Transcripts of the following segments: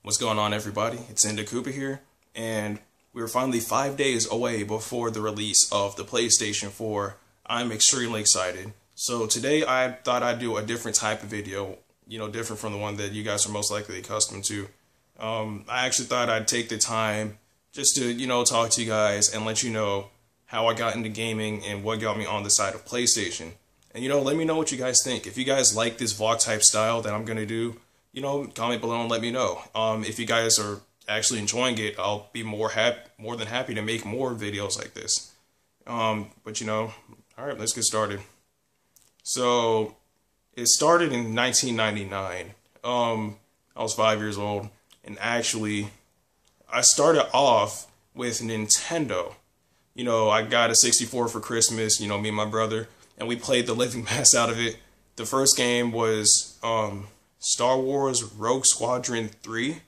What's going on, everybody? It's Enda Cooper here, and we're finally 5 days away before the release of the PlayStation 4. I'm extremely excited. So today I thought I'd do a different type of video, different from the one that you guys are most likely accustomed to. I actually thought I'd take the time just to, talk to you guys and let you know how I got into gaming and what got me on the side of PlayStation. And, let me know what you guys think. If you guys like this vlog type style that I'm going to do, comment below and let me know. If you guys are actually enjoying it, I'll be more than happy to make more videos like this. All right, let's get started. So, it started in 1999. I was 5 years old, and actually, I started off with Nintendo. I got a 64 for Christmas, me and my brother, and we played the living mess out of it. The first game was, Star Wars Rogue Squadron 3,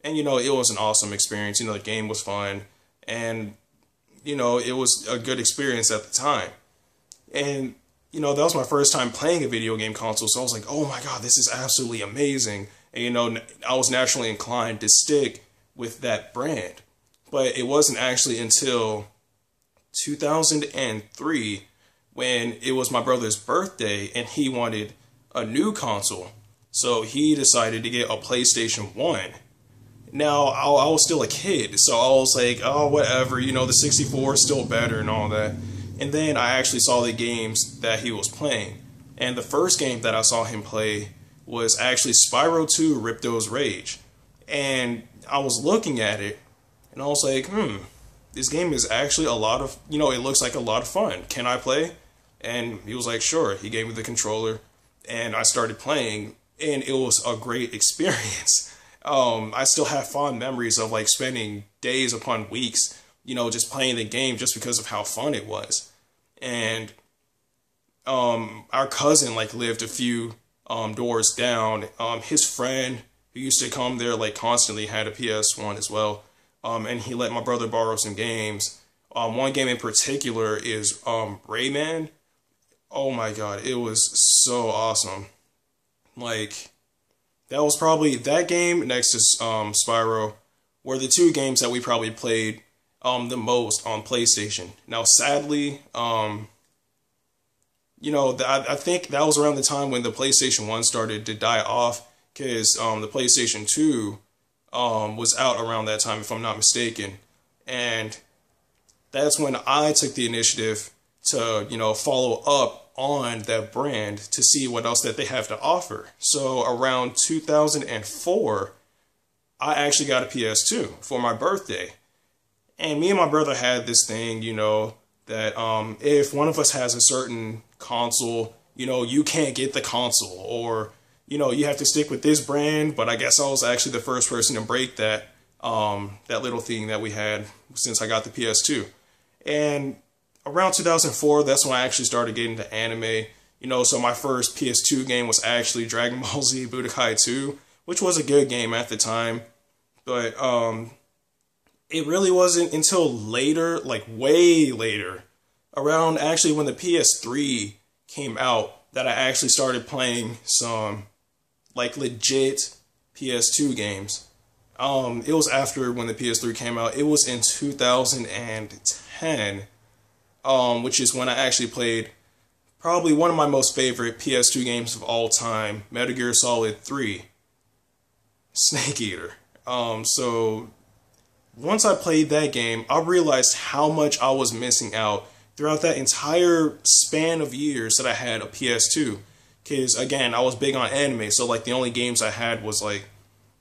and it was an awesome experience. The game was fun, and it was a good experience at the time. And that was my first time playing a video game console, so I was like, oh my god, this is absolutely amazing. And I was naturally inclined to stick with that brand. But it wasn't actually until 2003 when it was my brother's birthday and he wanted a new console. So he decided to get a PlayStation 1. Now, I was still a kid, so I was like, oh, whatever, the 64 is still better and all that. And then I actually saw the games that he was playing. And the first game that I saw him play was actually Spyro 2 Ripto's Rage. And I was looking at it, and I was like, this game is actually a lot of, it looks like a lot of fun. Can I play? And he was like, sure. He gave me the controller, and I started playing. And it was a great experience. I still have fond memories of spending days upon weeks, just playing the game just because of how fun it was. And our cousin lived a few doors down. His friend who used to come there constantly had a PS1 as well. And he let my brother borrow some games. One game in particular is Rayman. Oh my god, it was so awesome. That was probably, that game next to Spyro were the two games that we probably played the most on PlayStation. Now, sadly, I think that was around the time when the PlayStation 1 started to die off, because the PlayStation 2 was out around that time, if I'm not mistaken. And that's when I took the initiative to, follow up on that brand to see what else that they have to offer. So around 2004, I actually got a PS2 for my birthday. And me and my brother had this thing, that if one of us has a certain console, you can't get the console, or, you have to stick with this brand. But I guess I was actually the first person to break that, that little thing that we had since I got the PS2. And around 2004, that's when I actually started getting into anime. So my first PS2 game was actually Dragon Ball Z Budokai 2, which was a good game at the time. But it really wasn't until later, way later, around actually when the PS3 came out, that I actually started playing some legit PS2 games. It was after when the PS3 came out. It was in 2010. Which is when I actually played probably one of my most favorite PS2 games of all time, Metal Gear Solid 3, Snake Eater. So once I played that game, I realized how much I was missing out throughout that entire span of years that I had a PS2. Because, again, I was big on anime, so the only games I had was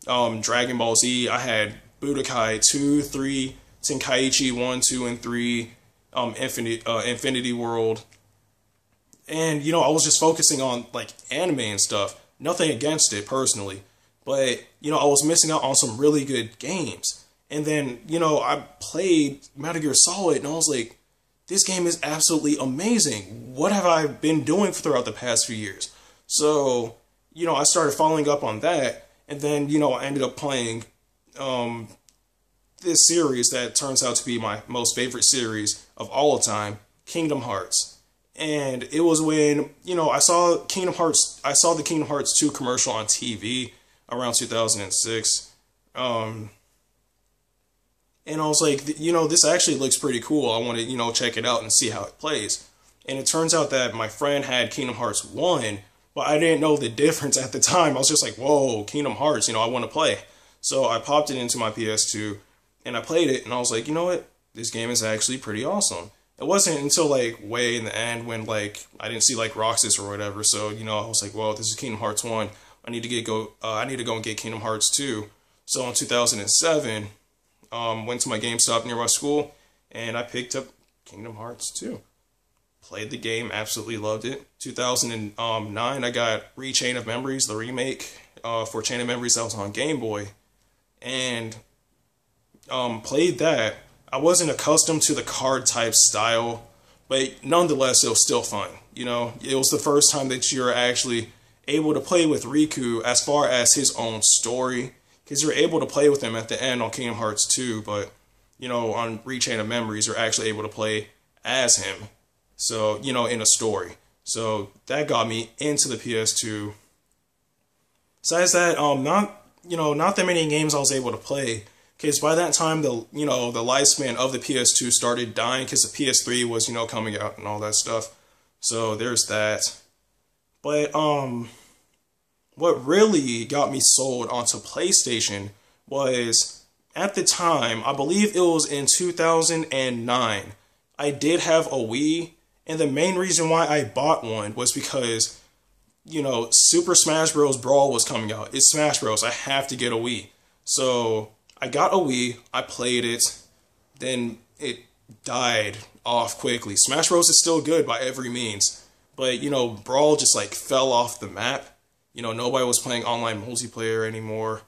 Dragon Ball Z. I had Budokai 2, 3, Tenkaichi 1, 2, and 3, Infinity World. And, I was just focusing on, anime and stuff. Nothing against it, personally. But, I was missing out on some really good games. And then, I played Metal Gear Solid, and I was like, this game is absolutely amazing. What have I been doing throughout the past few years? So, I started following up on that. And then, I ended up playing, this series that turns out to be my most favorite series of all time, Kingdom Hearts. And it was when, I saw the Kingdom Hearts 2 commercial on TV around 2006. Um, and I was like, this actually looks pretty cool. I want to, check it out and see how it plays. And it turns out that my friend had Kingdom Hearts 1, but I didn't know the difference at the time. I was just like, whoa, Kingdom Hearts, I want to play. So I popped it into my PS2 and I played it and I was like, you know what? This game is actually pretty awesome. It wasn't until like way in the end when like I didn't see like Roxas or whatever. So, I was like, well, this is Kingdom Hearts 1. I need to go and get Kingdom Hearts 2. So in 2007, went to my GameStop near my school and I picked up Kingdom Hearts 2. Played the game, absolutely loved it. 2009, I got Chain of Memories, the remake for Chain of Memories that was on Game Boy. And played that. I wasn't accustomed to the card type style, but nonetheless, it was still fun. It was the first time that you're actually able to play with Riku as far as his own story, because you're able to play with him at the end on Kingdom Hearts 2, but, on Chain of Memories, you're actually able to play as him. So, in a story. So that got me into the PS2. Besides that, not that many games I was able to play. Because by that time, the lifespan of the PS2 started dying because the PS3 was, coming out and all that stuff. So there's that. But, what really got me sold onto PlayStation was, at the time, I believe it was in 2009, I did have a Wii, and the main reason why I bought one was because, Super Smash Bros. Brawl was coming out. It's Smash Bros. I have to get a Wii. So I got a Wii, I played it, then it died off quickly. Smash Bros. Is still good by every means, but, Brawl just, like, fell off the map. Nobody was playing online multiplayer anymore,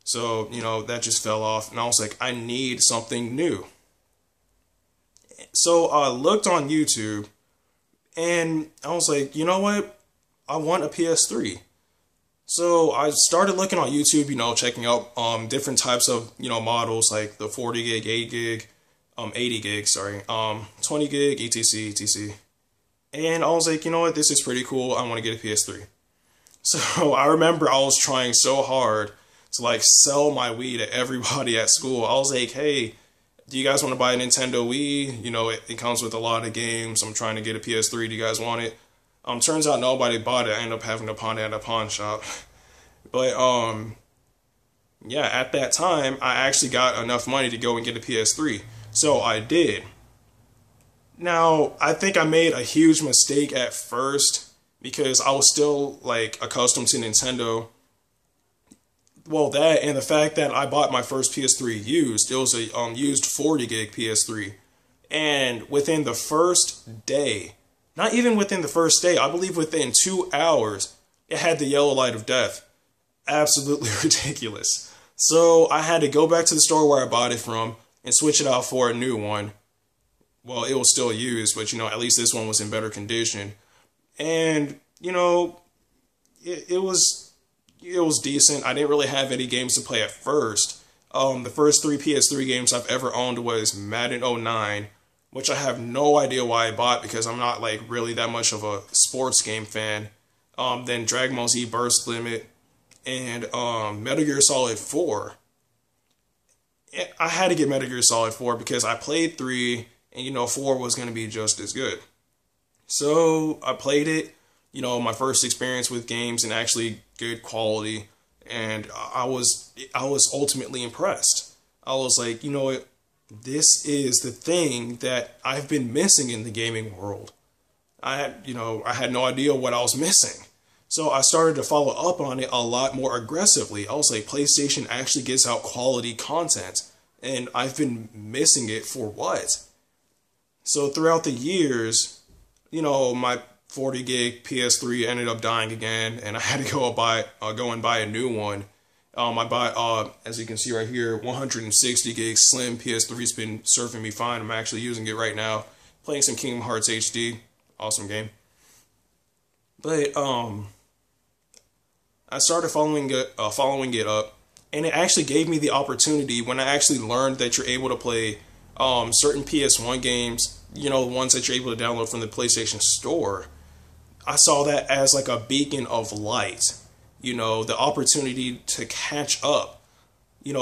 so, that just fell off, and I was like, I need something new. So I looked on YouTube, and I was like, you know what? I want a PS3. So I started looking on YouTube, checking out different types of, models, like the 40 gig, 8 gig, 80 gig, sorry, 20 gig, etc, etc. And I was like, you know what? This is pretty cool. I want to get a PS3. So I remember I was trying so hard to, like, sell my Wii to everybody at school. I was like, hey, do you guys want to buy a Nintendo Wii? It comes with a lot of games. I'm trying to get a PS3. Do you guys want it? Turns out nobody bought it. I ended up having to pawn it at a pawn shop. But, yeah, at that time, I actually got enough money to go and get a PS3. So I did. Now, I think I made a huge mistake at first because I was still, like, accustomed to Nintendo. Well, that and the fact that I bought my first PS3 used. It was a used 40 gig PS3. And within the first day, not even within the first day, I believe within 2 hours, it had the yellow light of death. Absolutely ridiculous. So I had to go back to the store where I bought it from and switch it out for a new one. Well, it was still used, but, at least this one was in better condition. And, it was decent. I didn't really have any games to play at first. The first 3 PS3 games I've ever owned was Madden 09, which I have no idea why I bought because I'm not, like, really that much of a sports game fan. Then Dragon Ball Z Burst Limit, and Metal Gear Solid 4. I had to get Metal Gear Solid 4 because I played 3, and, 4 was going to be just as good. So I played it, my first experience with games and actually good quality, and I was ultimately impressed. I was like, you know what, this is the thing that I've been missing in the gaming world. I had no idea what I was missing. So I started to follow up on it a lot more aggressively. I was like, PlayStation actually gives out quality content, and I've been missing it for what? So throughout the years, my 40 gig PS3 ended up dying again, and I had to go and buy a new one. I bought, as you can see right here, 160 gig slim PS3's been serving me fine. I'm actually using it right now, playing some Kingdom Hearts HD. Awesome game. But I started following it up, and it actually gave me the opportunity when I actually learned that you're able to play certain PS1 games, ones that you're able to download from the PlayStation Store. I saw that as like a beacon of light, the opportunity to catch up.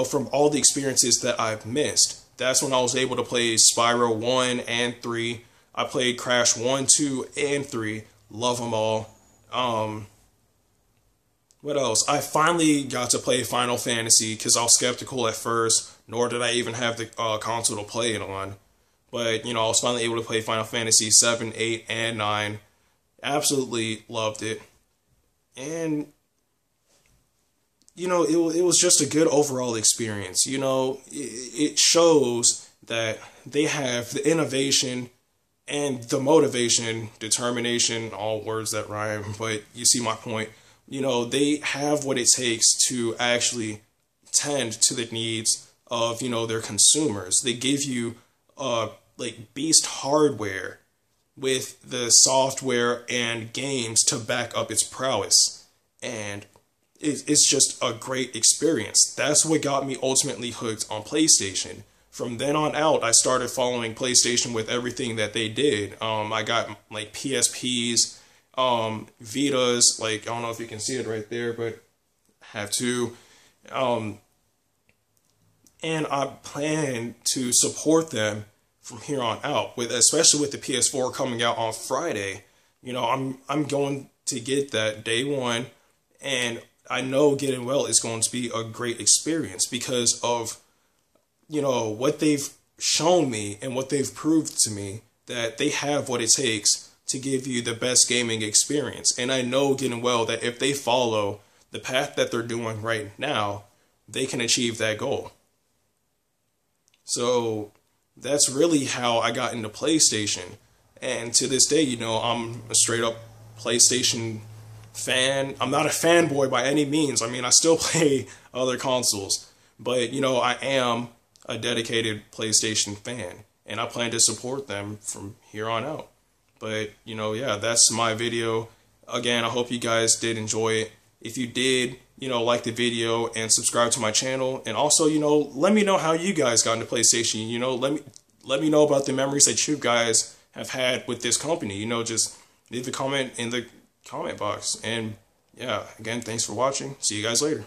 from all the experiences that I've missed. That's when I was able to play Spyro 1 and 3. I played Crash 1, 2, and 3. Love them all. What else? I finally got to play Final Fantasy because I was skeptical at first, nor did I even have the console to play it on. But, I was finally able to play Final Fantasy 7, 8, and 9. Absolutely loved it. And, it was just a good overall experience. It shows that they have the innovation and the motivation, determination, all words that rhyme, but you see my point. They have what it takes to actually tend to the needs of, their consumers. They give you, beast hardware with the software and games to back up its prowess. And it's just a great experience. That's what got me ultimately hooked on PlayStation. From then on out, I started following PlayStation with everything that they did. I got PSPs, Vitas, I don't know if you can see it right there, but I have two. And I plan to support them from here on out, especially with the PS4 coming out on Friday. I'm going to get that day one, and I know getting well is going to be a great experience because of what they've shown me and what they've proved to me, that they have what it takes to give you the best gaming experience. And I know getting well that if they follow the path that they're doing right now, they can achieve that goal. So that's really how I got into PlayStation. And to this day, I'm a straight up PlayStation fan. I'm not a fanboy by any means. I still play other consoles, but I am a dedicated PlayStation fan, and I plan to support them from here on out. But, yeah, that's my video. Again, I hope you guys did enjoy it. If you did, like the video and subscribe to my channel. And also, let me know how you guys got into PlayStation. Let me know about the memories that you guys have had with this company. Just leave a comment in the comment box. And, yeah, again, thanks for watching. See you guys later.